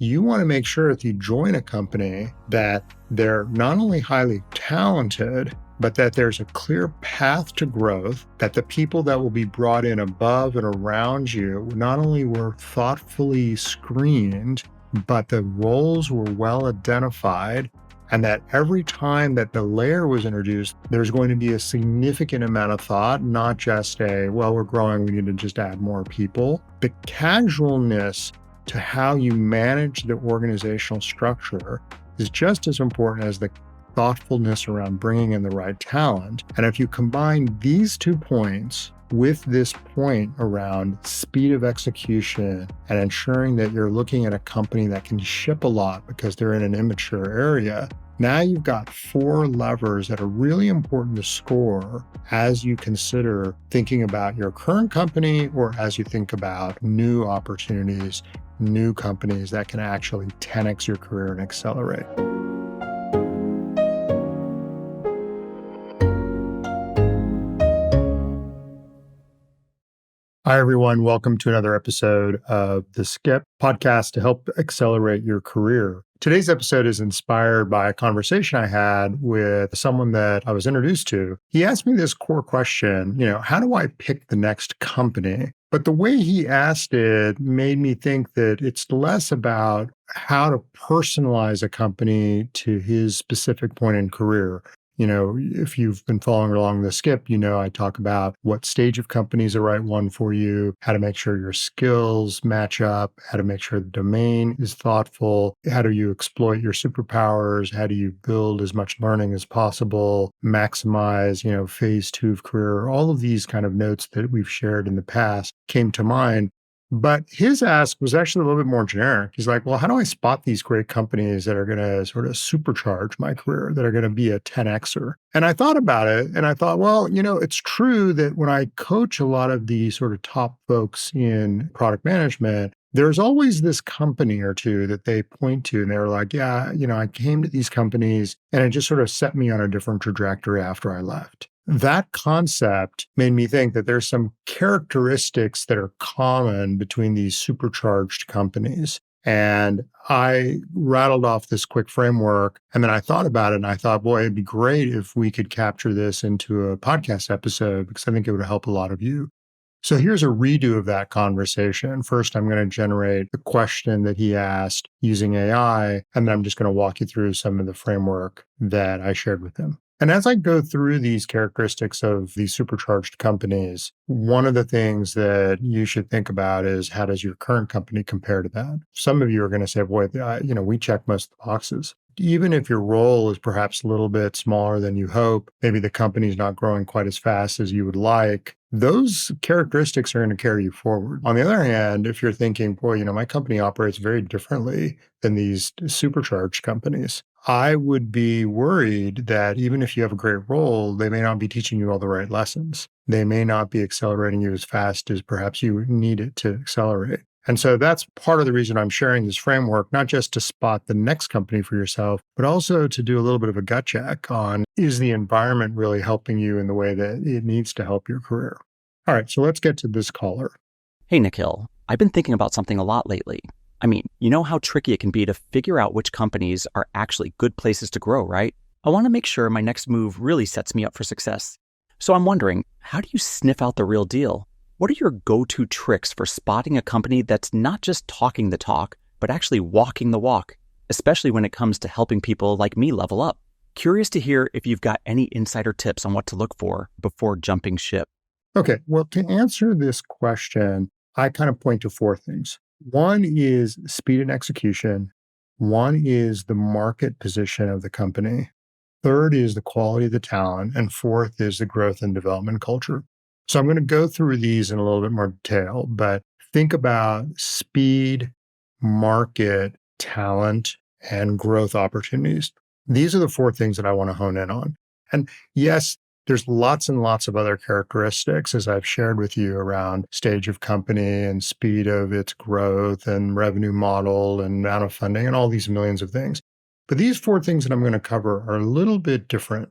You want to make sure if you join a company that they're not only highly talented, but that there's a clear path to growth, that the people that will be brought in above and around you not only were thoughtfully screened, but the roles were well identified, and that every time that the layer was introduced, there's going to be a significant amount of thought, not just well, we're growing, we need to just add more people. The casualness to how you manage the organizational structure is just as important as the thoughtfulness around bringing in the right talent. And if you combine these 2 points with this point around speed of execution and ensuring that you're looking at a company that can ship a lot because they're in an immature area, now you've got 4 levers that are really important to score as you consider thinking about your current company or as you think about new opportunities, new companies that can actually 10x your career and accelerate. Hi, everyone. Welcome to another episode of the Skip podcast to help accelerate your career. Today's episode is inspired by a conversation I had with someone that I was introduced to. He asked me this core question, how do I pick the next company? But the way he asked it made me think that it's less about how to personalize a company to his specific point in career. If you've been following along the Skip, I talk about what stage of company is the right one for you, how to make sure your skills match up, how to make sure the domain is thoughtful, how do you exploit your superpowers, how do you build as much learning as possible, maximize, phase 2 of career. All of these kind of notes that we've shared in the past came to mind. But his ask was actually a little bit more generic. He's like, well, how do I spot these great companies that are going to sort of supercharge my career, that are going to be a 10Xer? And I thought about it and I thought, well, it's true that when I coach a lot of the sort of top folks in product management, there's always this company or two that they point to and they're like, yeah, I came to these companies and it just sort of set me on a different trajectory after I left. That concept made me think that there's some characteristics that are common between these supercharged companies. And I rattled off this quick framework and then I thought about it and I thought, boy, it'd be great if we could capture this into a podcast episode because I think it would help a lot of you. So here's a redo of that conversation. First, I'm going to generate the question that he asked using AI, and then I'm just going to walk you through some of the framework that I shared with him. And as I go through these characteristics of these supercharged companies, one of the things that you should think about is how does your current company compare to that? Some of you are going to say, boy, we check most of the boxes. Even if your role is perhaps a little bit smaller than you hope, maybe the company's not growing quite as fast as you would like, those characteristics are going to carry you forward. On the other hand, if you're thinking, boy, my company operates very differently than these supercharged companies, I would be worried that even if you have a great role, they may not be teaching you all the right lessons. They may not be accelerating you as fast as perhaps you need it to accelerate. And so that's part of the reason I'm sharing this framework, not just to spot the next company for yourself, but also to do a little bit of a gut check on, is the environment really helping you in the way that it needs to help your career? All right, so let's get to this caller. Hey, Nikhyl. I've been thinking about something a lot lately. I mean, you know how tricky it can be to figure out which companies are actually good places to grow, right? I want to make sure my next move really sets me up for success. So I'm wondering, how do you sniff out the real deal? What are your go-to tricks for spotting a company that's not just talking the talk, but actually walking the walk, especially when it comes to helping people like me level up? Curious to hear if you've got any insider tips on what to look for before jumping ship. Okay, well, to answer this question, I kind of point to 4 things. One is speed and execution. One is the market position of the company. Third is the quality of the talent. And fourth is the growth and development culture. So I'm going to go through these in a little bit more detail, but think about speed, market, talent, and growth opportunities. These are the 4 things that I want to hone in on. And yes, there's lots and lots of other characteristics, as I've shared with you, around stage of company and speed of its growth and revenue model and amount of funding and all these millions of things. But these 4 things that I'm going to cover are a little bit different.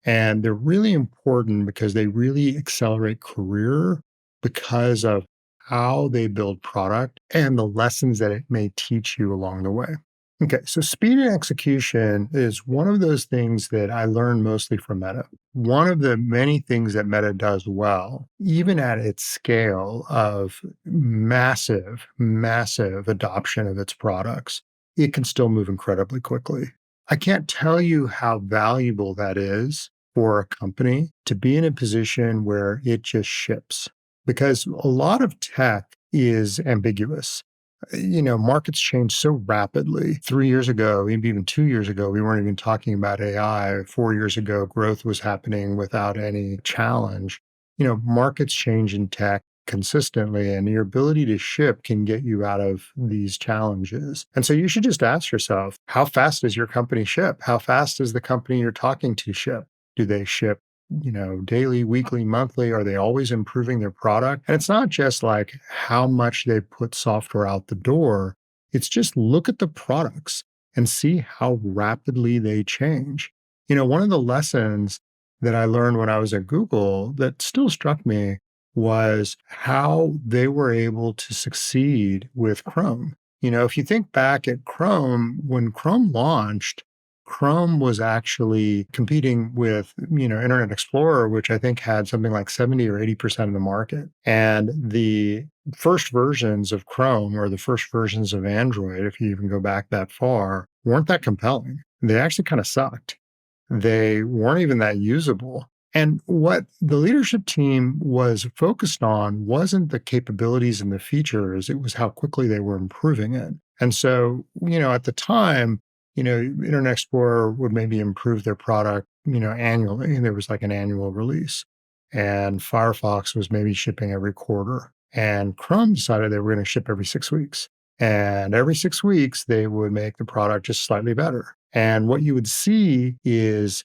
And they're really important because they really accelerate career because of how they build product and the lessons that it may teach you along the way. Okay, so speed and execution is one of those things that I learned mostly from Meta. One of the many things that Meta does well, even at its scale of massive, massive adoption of its products, it can still move incredibly quickly. I can't tell you how valuable that is for a company to be in a position where it just ships, because a lot of tech is ambiguous. Markets change so rapidly. 3 years ago, maybe even 2 years ago, we weren't even talking about AI. 4 years ago, growth was happening without any challenge. Markets change in tech consistently, and your ability to ship can get you out of these challenges. And so you should just ask yourself, how fast does your company ship? How fast does the company you're talking to ship? Do they ship daily, weekly, monthly? Are they always improving their product? And it's not just like how much they put software out the door. It's just look at the products and see how rapidly they change. One of the lessons that I learned when I was at Google that still struck me was how they were able to succeed with Chrome. If you think back at Chrome, when Chrome launched, Chrome was actually competing with, Internet Explorer, which I think had something like 70 or 80% of the market. And the first versions of Chrome or the first versions of Android, if you even go back that far, weren't that compelling. They actually kind of sucked. They weren't even that usable. And what the leadership team was focused on wasn't the capabilities and the features, it was how quickly they were improving it. And so, at the time, Internet Explorer would maybe improve their product, annually. There was like an annual release. And Firefox was maybe shipping every quarter. And Chrome decided they were going to ship every 6 weeks. And every 6 weeks, they would make the product just slightly better. And what you would see is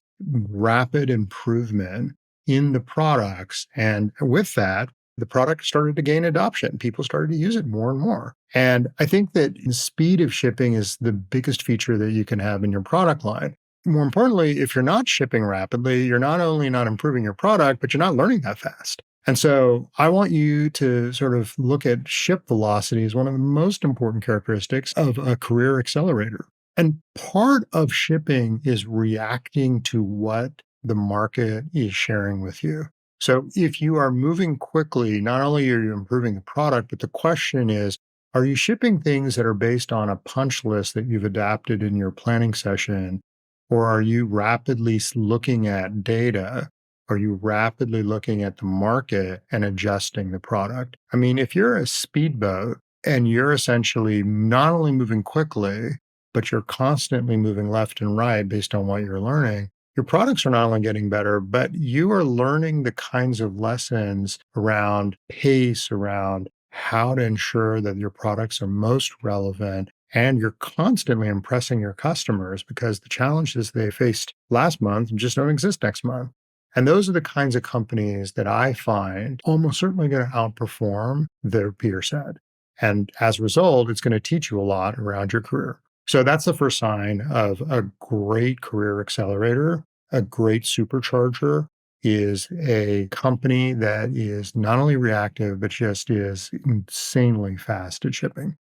rapid improvement in the products. And with that, the product started to gain adoption. People started to use it more and more. And I think that the speed of shipping is the biggest feature that you can have in your product line. More importantly, if you're not shipping rapidly, you're not only not improving your product, but you're not learning that fast. And so I want you to sort of look at ship velocity as one of the most important characteristics of a career accelerator. And part of shipping is reacting to what the market is sharing with you. So if you are moving quickly, not only are you improving the product, but the question is, are you shipping things that are based on a punch list that you've adapted in your planning session? Or are you rapidly looking at data? Are you rapidly looking at the market and adjusting the product? I mean, if you're a speedboat and you're essentially not only moving quickly, but you're constantly moving left and right based on what you're learning, your products are not only getting better, but you are learning the kinds of lessons around pace, around how to ensure that your products are most relevant. And you're constantly impressing your customers because the challenges they faced last month just don't exist next month. And those are the kinds of companies that I find almost certainly going to outperform their peer set. And as a result, it's going to teach you a lot around your career. So that's the first sign of a great career accelerator. A great supercharger is a company that is not only reactive, but just is insanely fast at shipping.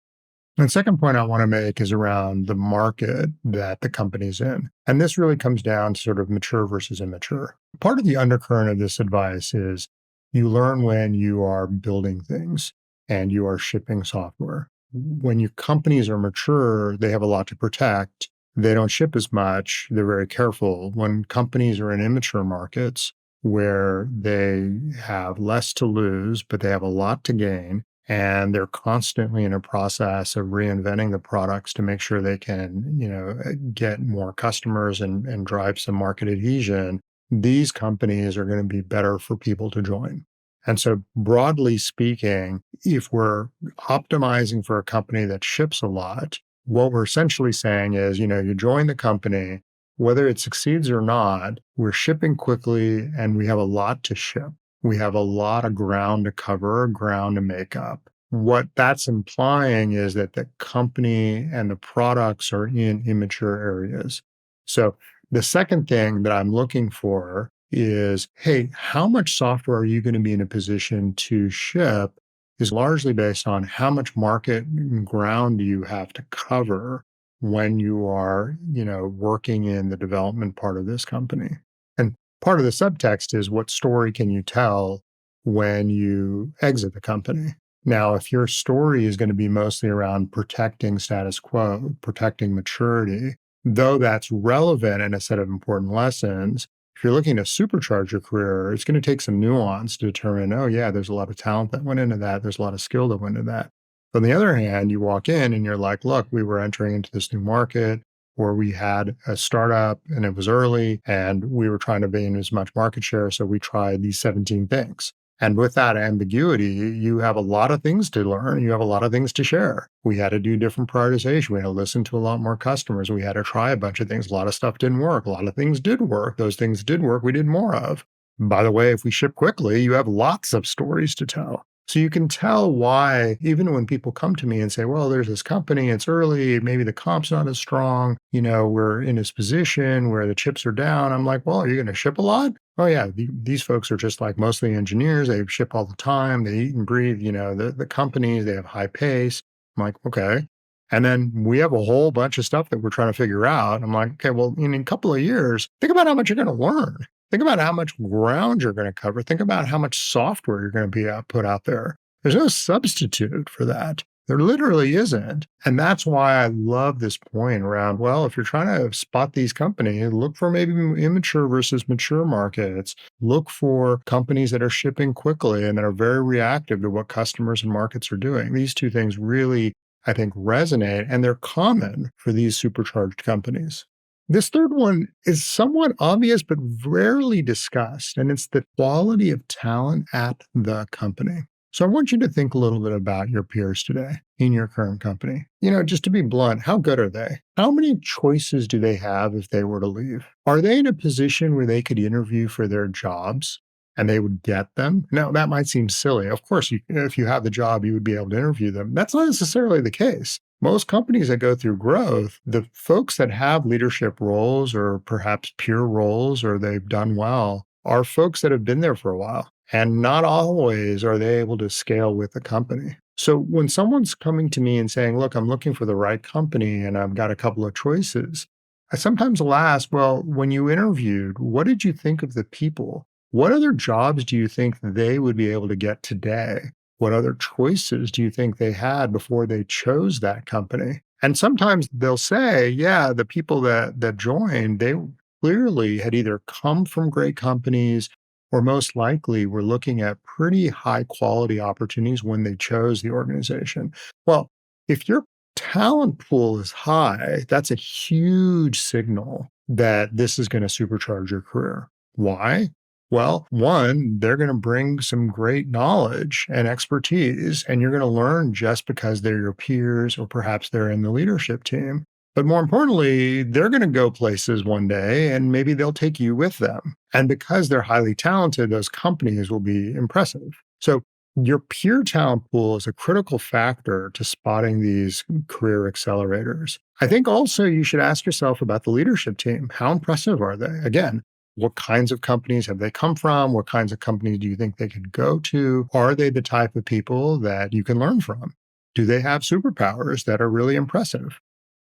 And the second point I want to make is around the market that the company's in. And this really comes down to sort of mature versus immature. Part of the undercurrent of this advice is you learn when you are building things and you are shipping software. When your companies are mature, they have a lot to protect. They don't ship as much. They're very careful. When companies are in immature markets where they have less to lose, but they have a lot to gain, and they're constantly in a process of reinventing the products to make sure they can, get more customers and drive some market adhesion, these companies are going to be better for people to join. And so, broadly speaking, if we're optimizing for a company that ships a lot, what we're essentially saying is, you join the company, whether it succeeds or not, we're shipping quickly and we have a lot to ship. We have a lot of ground to cover, ground to make up. What that's implying is that the company and the products are in immature areas. So the second thing that I'm looking for is, hey, how much software are you going to be in a position to ship is largely based on how much market ground you have to cover when you are, working in the development part of this company. And part of the subtext is what story can you tell when you exit the company? Now, if your story is going to be mostly around protecting status quo, protecting maturity, though that's relevant in a set of important lessons, if you're looking to supercharge your career, it's going to take some nuance to determine, oh, yeah, there's a lot of talent that went into that. There's a lot of skill that went into that. On the other hand, you walk in and you're like, look, we were entering into this new market, or we had a startup and it was early and we were trying to gain as much market share. So we tried these 17 things. And with that ambiguity, you have a lot of things to learn. You have a lot of things to share. We had to do different prioritization. We had to listen to a lot more customers. We had to try a bunch of things. A lot of stuff didn't work. A lot of things did work. Those things did work. We did more of. By the way, if we ship quickly, you have lots of stories to tell. So you can tell why, even when people come to me and say, well, there's this company, it's early, maybe the comp's not as strong, we're in this position where the chips are down. I'm like, well, are you going to ship a lot? Oh, yeah, these folks are just like mostly engineers. They ship all the time. They eat and breathe, the companies, they have high pace. I'm like, okay. And then we have a whole bunch of stuff that we're trying to figure out. I'm like, okay, well, in a couple of years, think about how much you're going to learn. Think about how much ground you're going to cover. Think about how much software you're going to be put out there. There's no substitute for that. There literally isn't. And that's why I love this point around, well, if you're trying to spot these companies, look for maybe immature versus mature markets. Look for companies that are shipping quickly and that are very reactive to what customers and markets are doing. These two things really, I think, resonate, and they're common for these supercharged companies. This third one is somewhat obvious, but rarely discussed, and it's the quality of talent at the company. So I want you to think a little bit about your peers today in your current company. Just to be blunt, how good are they? How many choices do they have if they were to leave? Are they in a position where they could interview for their jobs and they would get them? Now, that might seem silly. Of course, if you have the job, you would be able to interview them. That's not necessarily the case. Most companies that go through growth, the folks that have leadership roles or perhaps peer roles or they've done well are folks that have been there for a while. And not always are they able to scale with the company. So when someone's coming to me and saying, look, I'm looking for the right company and I've got a couple of choices, I sometimes will ask, well, when you interviewed, what did you think of the people? What other jobs do you think they would be able to get today? What other choices do you think they had before they chose that company? And sometimes they'll say, yeah, the people that joined, they clearly had either come from great companies or most likely were looking at pretty high quality opportunities when they chose the organization. Well, if your talent pool is high, that's a huge signal that this is going to supercharge your career. Why? Well, one, they're going to bring some great knowledge and expertise, and you're going to learn just because they're your peers or perhaps they're in the leadership team. But more importantly, they're going to go places one day and maybe they'll take you with them. And because they're highly talented, those companies will be impressive. So your peer talent pool is a critical factor to spotting these career accelerators. I think also you should ask yourself about the leadership team. How impressive are they? Again, what kinds of companies have they come from? What kinds of companies do you think they could go to? Are they the type of people that you can learn from? Do they have superpowers that are really impressive?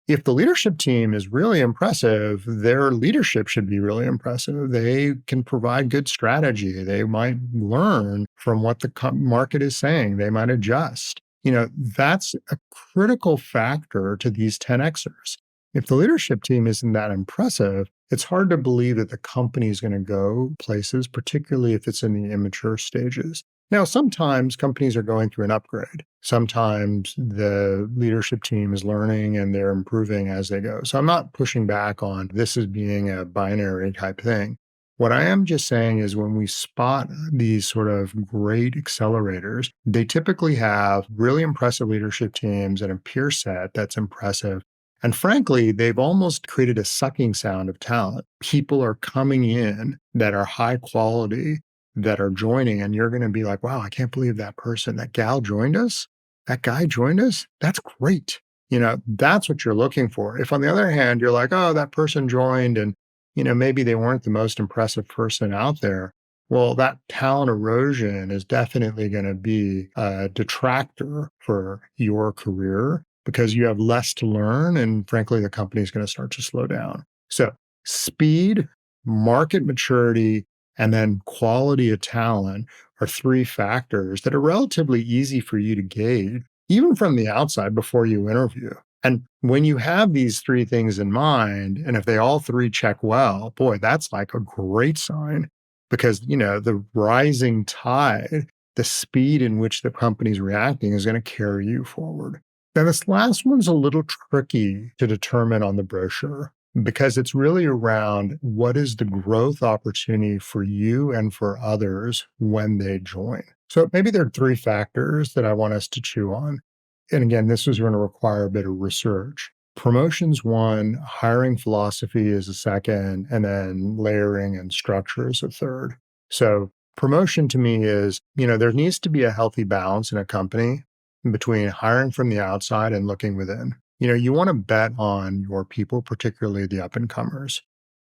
If the leadership team is really impressive, their leadership should be really impressive. They can provide good strategy. They might learn from what the market is saying. They might adjust. That's a critical factor to these 10Xers. If the leadership team isn't that impressive, it's hard to believe that the company is going to go places, particularly if it's in the immature stages. Now, sometimes companies are going through an upgrade. Sometimes the leadership team is learning and they're improving as they go. So I'm not pushing back on this as being a binary type thing. What I am just saying is when we spot these sort of great accelerators, they typically have really impressive leadership teams and a peer set that's impressive. And frankly, they've almost created a sucking sound of talent. People are coming in that are high quality, that are joining, and you're going to be like, wow, I can't believe that person, that gal joined us, that guy joined us. That's great. That's what you're looking for. If on the other hand, you're like, oh, that person joined and, maybe they weren't the most impressive person out there, Well, that talent erosion is definitely going to be a detractor for your career because you have less to learn. And frankly, the company is going to start to slow down. So, speed, market maturity, and then quality of talent are three factors that are relatively easy for you to gauge, even from the outside before you interview. And when you have these three things in mind, and if they all three check well, boy, that's like a great sign because, the rising tide, the speed in which the company's reacting is going to carry you forward. Now, this last one's a little tricky to determine on the brochure because it's really around what is the growth opportunity for you and for others when they join. So maybe there are three factors that I want us to chew on. And again, this is going to require a bit of research. Promotions one, hiring philosophy is a second, and then layering and structure is a third. So promotion to me is, there needs to be a healthy balance in a company between hiring from the outside and looking within. You want to bet on your people, particularly the up and comers.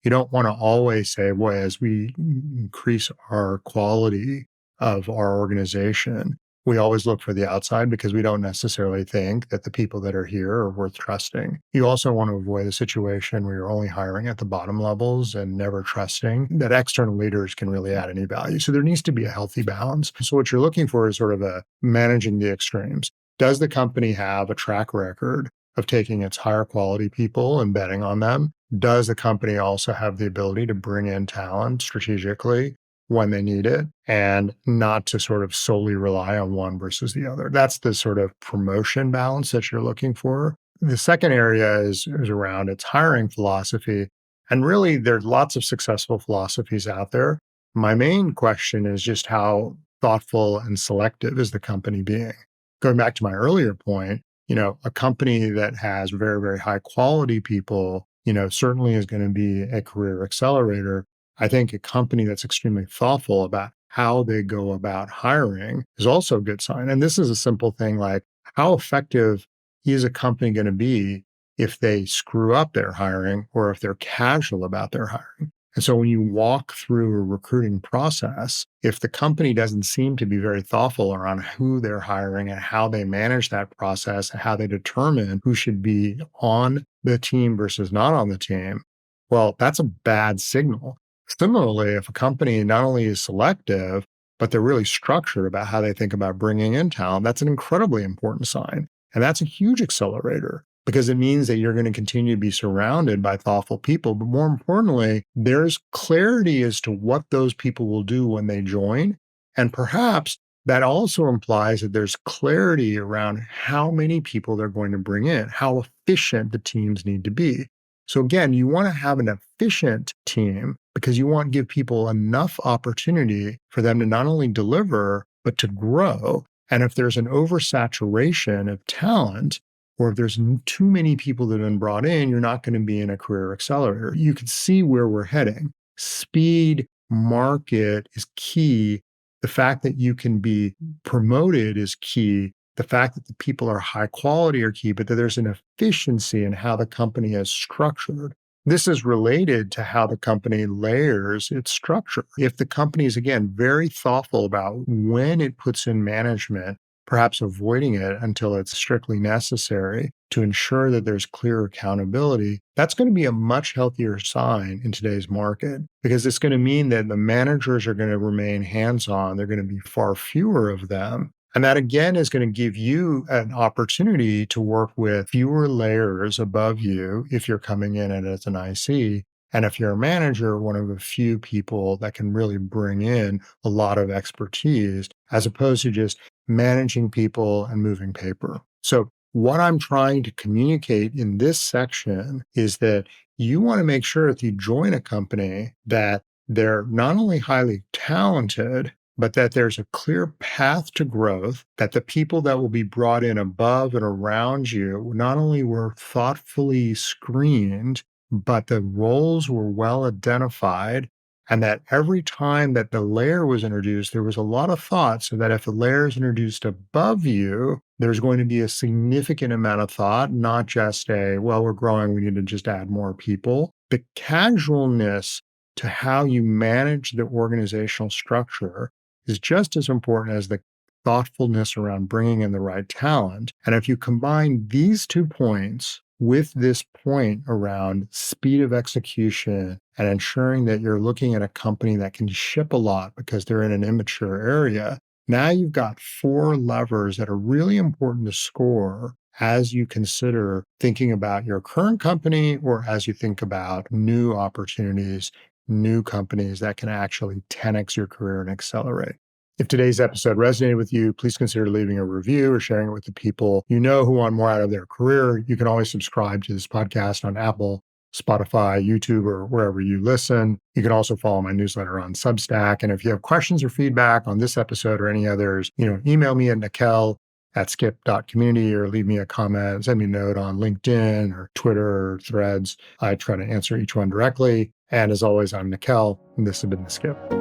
You don't want to always say, boy, as we increase our quality of our organization, we always look for the outside because we don't necessarily think that the people that are here are worth trusting. You also want to avoid a situation where you're only hiring at the bottom levels and never trusting that external leaders can really add any value. So there needs to be a healthy balance. So what you're looking for is sort of a managing the extremes. Does the company have a track record of taking its higher quality people and betting on them? Does the company also have the ability to bring in talent strategically when they need it and not to sort of solely rely on one versus the other? That's the sort of promotion balance that you're looking for. The second area is around its hiring philosophy. And really, there's lots of successful philosophies out there. My main question is just how thoughtful and selective is the company being? Going back to my earlier point, a company that has very, very high quality people, certainly is going to be a career accelerator. I think a company that's extremely thoughtful about how they go about hiring is also a good sign. And this is a simple thing like how effective is a company going to be if they screw up their hiring or if they're casual about their hiring? And so when you walk through a recruiting process, if the company doesn't seem to be very thoughtful around who they're hiring and how they manage that process and how they determine who should be on the team versus not on the team, well, that's a bad signal. Similarly, if a company not only is selective, but they're really structured about how they think about bringing in talent, that's an incredibly important sign. And that's a huge accelerator because it means that you're going to continue to be surrounded by thoughtful people. But more importantly, there's clarity as to what those people will do when they join. And perhaps that also implies that there's clarity around how many people they're going to bring in, how efficient the teams need to be. So again, you want to have an efficient team because you want to give people enough opportunity for them to not only deliver, but to grow. And if there's an oversaturation of talent, or if there's too many people that have been brought in, you're not going to be in a career accelerator. You can see where we're heading. Speed, market is key. The fact that you can be promoted is key. The fact that the people are high quality are key, but that there's an efficiency in how the company is structured. This is related to how the company layers its structure. If the company is, again, very thoughtful about when it puts in management, perhaps avoiding it until it's strictly necessary to ensure that there's clear accountability, that's going to be a much healthier sign in today's market because it's going to mean that the managers are going to remain hands on. They're going to be far fewer of them. And that again is going to give you an opportunity to work with fewer layers above you if you're coming in as an IC. And if you're a manager, one of the few people that can really bring in a lot of expertise as opposed to just managing people and moving paper. So, what I'm trying to communicate in this section is that you want to make sure if you join a company that they're not only highly talented, but that there's a clear path to growth, that the people that will be brought in above and around you not only were thoughtfully screened, but the roles were well identified and that every time that the layer was introduced, there was a lot of thought so that if the layer is introduced above you, there's going to be a significant amount of thought, not just a, well, we're growing, we need to just add more people. The casualness to how you manage the organizational structure is just as important as the thoughtfulness around bringing in the right talent. And if you combine these 2 points with this point around speed of execution and ensuring that you're looking at a company that can ship a lot because they're in an immature area, now you've got 4 levers that are really important to score as you consider thinking about your current company or as you think about new opportunities, new companies that can actually 10x your career and accelerate. If today's episode resonated with you, please consider leaving a review or sharing it with the people you know who want more out of their career. You can always subscribe to this podcast on Apple, Spotify, YouTube, or wherever you listen. You can also follow my newsletter on Substack. And if you have questions or feedback on this episode or any others, email me at Nikhyl@skip.community or leave me a comment, send me a note on LinkedIn or Twitter or Threads. I try to answer each one directly. And as always, I'm Nikhyl, and this has been The Skip.